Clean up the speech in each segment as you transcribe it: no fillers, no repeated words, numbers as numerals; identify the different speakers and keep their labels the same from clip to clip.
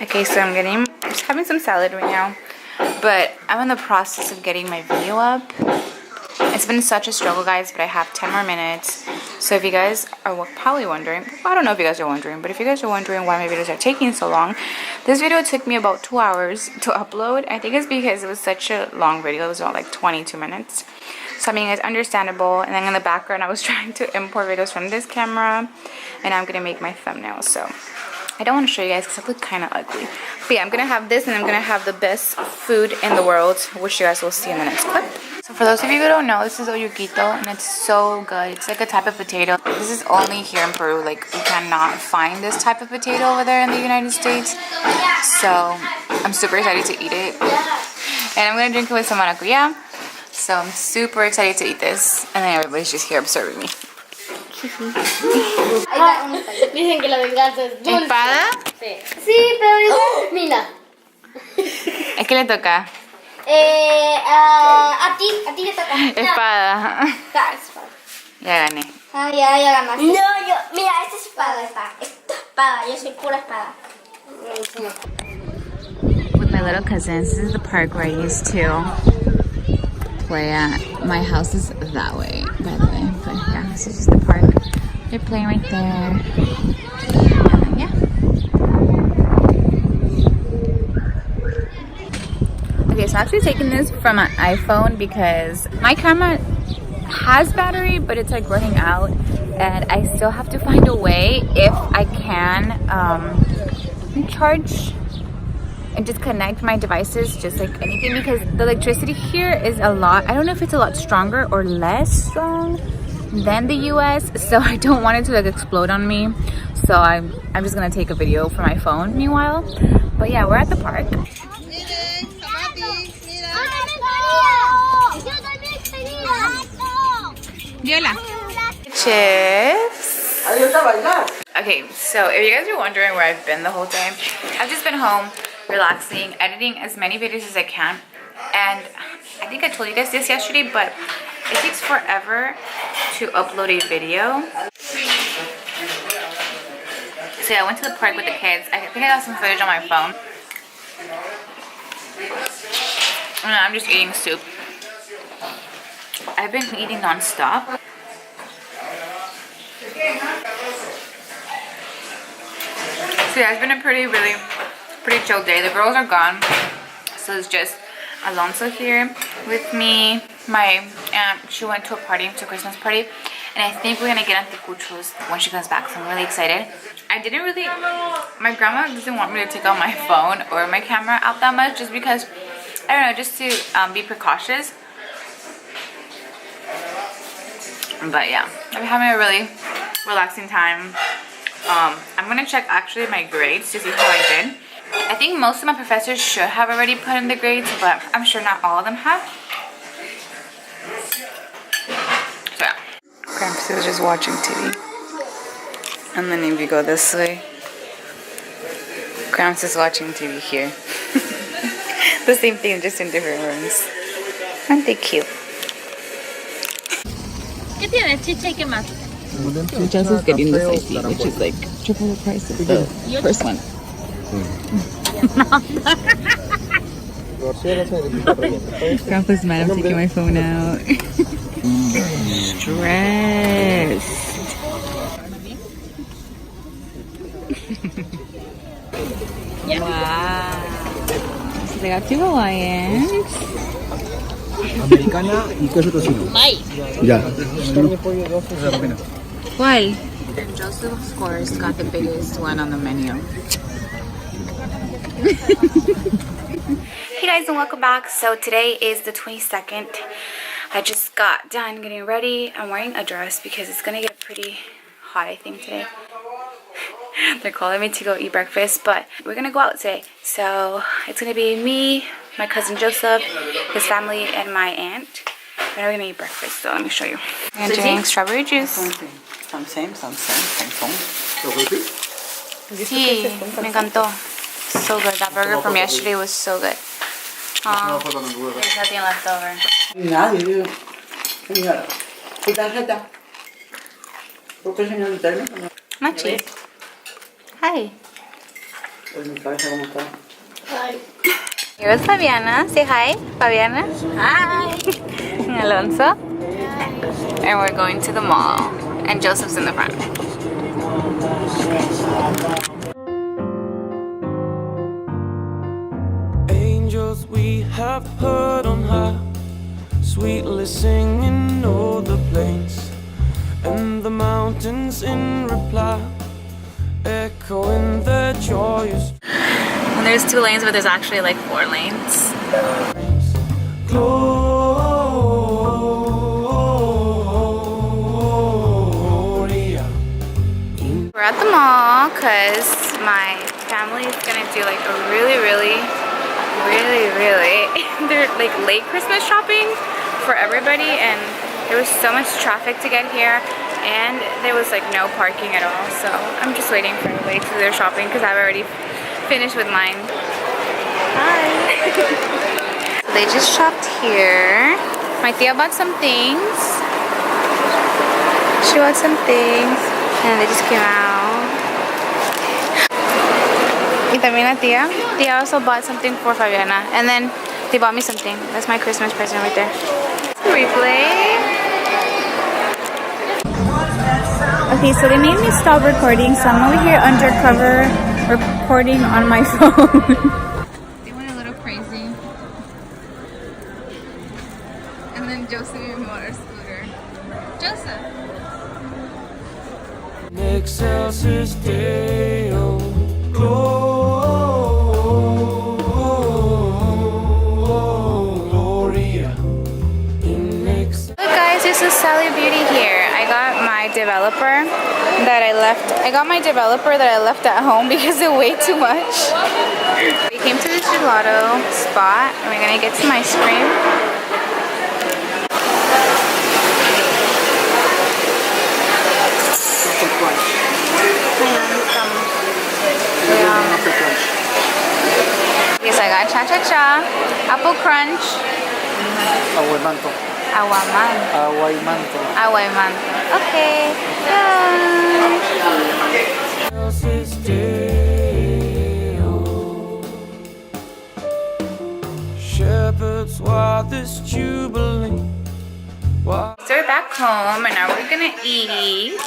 Speaker 1: Okay, so I'm just having some salad right now, but I'm in the process of getting my video up. It's been such a struggle, guys, but I have 10 more minutes. So if you guys are probably wondering, I don't know if you guys are wondering, but if you guys are wondering why my videos are taking so long, this video took me about 2 hours to upload. I think it's because it was such a long video. It was about like 22 minutes. So I mean, it's understandable. And then in the background, I was trying to import videos from this camera, and I'm gonna make my thumbnail. So I don't want to show you guys because I look kind of ugly. But yeah, I'm gonna have this, and I'm gonna have the best food in the world, which you guys will see in the next clip. So for those of you who don't know, this is oyuquito, and it's so good. It's like a type of potato. This is only here in Peru. Like, you cannot find this type of potato over there in the United States. So I'm super excited to eat it. And I'm gonna drink it with some maracuya. So I'm super excited to eat this. And then everybody's just here observing me.
Speaker 2: Dicen que la venganza es dulce.
Speaker 1: ¿Espada?
Speaker 2: Sí, pero dice, mira.
Speaker 1: Es que le toca.
Speaker 2: A ti le toca.
Speaker 1: Espada.
Speaker 2: Espada.
Speaker 1: Ya gané.
Speaker 2: Ya ganaste. No, mira, esta es espada, yo soy pura espada.
Speaker 1: With my little cousins, this is the park where I used to play at. My house is that way, by the way. But yeah, this is just the park. They're playing right there. And then, yeah. Okay, so I'm actually taking this from an iPhone because my camera has battery, but it's like running out. And I still have to find a way, if I can, charge and just connect my devices just like anything, because the electricity here is a lot. I don't know if it's a lot stronger or less strong than the US, so I don't want it to like explode on me. So I'm just gonna take a video for my phone meanwhile. But yeah, we're at the park. Chips. Okay, so if you guys are wondering where I've been the whole day, I've just been home, relaxing, editing as many videos as I can. And I think I told you guys this yesterday, but it takes forever to upload a video. So yeah, I went to the park with the kids. I think I got some footage on my phone. And I'm just eating soup. I've been eating non-stop. So yeah, it's been a pretty chill day. The girls are gone, so it's just Alonso here with me. My aunt, she went to a party, to a Christmas party, and I think we're gonna get anticuchos when she comes back, so I'm really excited. My grandma doesn't want me to take out my phone or my camera out that much, just because, I don't know, just to be precautious. But yeah, I'm having a really relaxing time. I'm gonna check actually my grades to see how I did. I think most of my professors should have already put in the grades, but I'm sure not all of them have. So yeah. Gramps is just watching TV. And then if you go this way, Gramps is watching TV here. The same thing, just in different rooms. Aren't they cute?
Speaker 2: ¿Qué tienes? Chicha y qué más?
Speaker 1: Jess is getting this icy, which is like triple the price of the first one. Grandpa's mad I'm taking my phone out. Stressed. Wow. So they got 2 Hawaiians.
Speaker 3: Americana y queso tocino.
Speaker 2: Bye.
Speaker 3: Ya.
Speaker 1: ¿Cuál? And Joseph, of course, got the biggest one on the menu. Hey guys, and welcome back. So today is the 22nd. I just got done getting ready. I'm wearing a dress because it's gonna get pretty hot, I think, today. They're calling me to go eat breakfast, but we're gonna go out today. So it's gonna be me, my cousin Joseph, his family, and my aunt. And we're gonna eat breakfast, so let me show you. I'm drinking strawberry juice.
Speaker 4: Same.
Speaker 1: Sí, me encantó. So good. That burger from yesterday was so good. There's nothing left over.
Speaker 4: Nadie, señora. ¿Tu tarjeta? ¿Por qué, señor?
Speaker 1: Machi. Hi.
Speaker 4: Pues mi cabeza como está.
Speaker 2: Ay.
Speaker 1: Here's Fabiana. Say hi, Fabiana.
Speaker 2: Hi.
Speaker 1: Alonso. And we're going to the mall. And Joseph's in the front.
Speaker 3: Angels we have heard on high, sweetly singing o'er the plains, and the mountains in reply, echoing their joyous
Speaker 1: And there's 2 lanes, but there's actually like 4 lanes.
Speaker 3: Gloria.
Speaker 1: We're at the mall because my family is gonna do like a really they're like late Christmas shopping for everybody, and there was so much traffic to get here and there was like no parking at all, so I'm just waiting for everybody to do their shopping because I've already finished with mine. Hi. So they just shopped here. My tia bought some things. She bought some things and they just came out. Y también la tía. Tia also bought something for Fabiana. And then they bought me something. That's my Christmas present right there. Replay. Okay, so they made me stop recording, so I'm over here undercover recording on my phone. They went a little crazy. And then Joseph even bought a scooter. Joseph!
Speaker 3: Excelsis Deo, Gloria.
Speaker 1: Look guys, this is Sally Beauty here. I got my developer that I left. At home because it weighed too much. We came to this gelato spot and we're gonna get some ice cream. Yes, I got cha-cha-cha, apple crunch,
Speaker 4: Aguamanto.
Speaker 1: aguaman. Okay.
Speaker 3: Excelsis Deo. Shepherds, why this jubilee? Why?
Speaker 1: So we're back home and now we're gonna eat.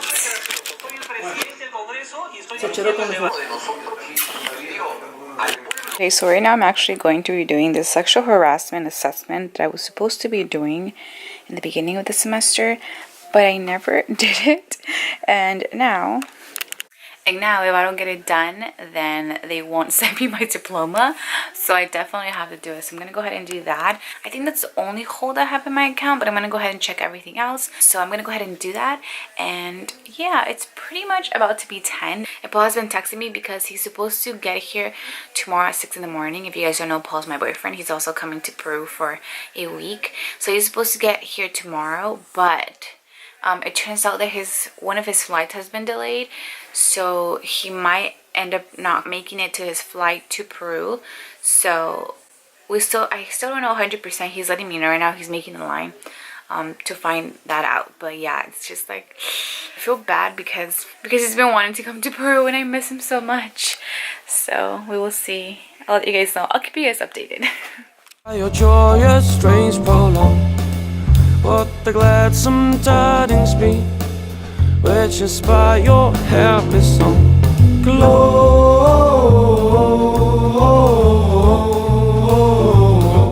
Speaker 1: Okay, so right now I'm actually going to be doing the sexual harassment assessment that I was supposed to be doing in the beginning of the semester, but I never did it. And now if I don't get it done, then they won't send me my diploma. So I definitely have to do it. So I'm going to go ahead and do that. I think that's the only hold I have in my account, but I'm going to go ahead and check everything else. So I'm going to go ahead and do that. And yeah, it's pretty much about to be 10. And Paul has been texting me because he's supposed to get here tomorrow at 6 in the morning. If you guys don't know, Paul's my boyfriend. He's also coming to Peru for a week. So he's supposed to get here tomorrow, but it turns out that one of his flights has been delayed, so he might end up not making it to his flight to Peru. So I still don't know 100%. He's letting me know right now. He's making the line to find that out. But yeah, it's just like I feel bad because he's been wanting to come to Peru and I miss him so much. So we will see. I'll let you guys know. I'll keep you guys updated.
Speaker 3: Your joyous strange prologue, what the gladsome tidings be, which inspire your happy song. Glory.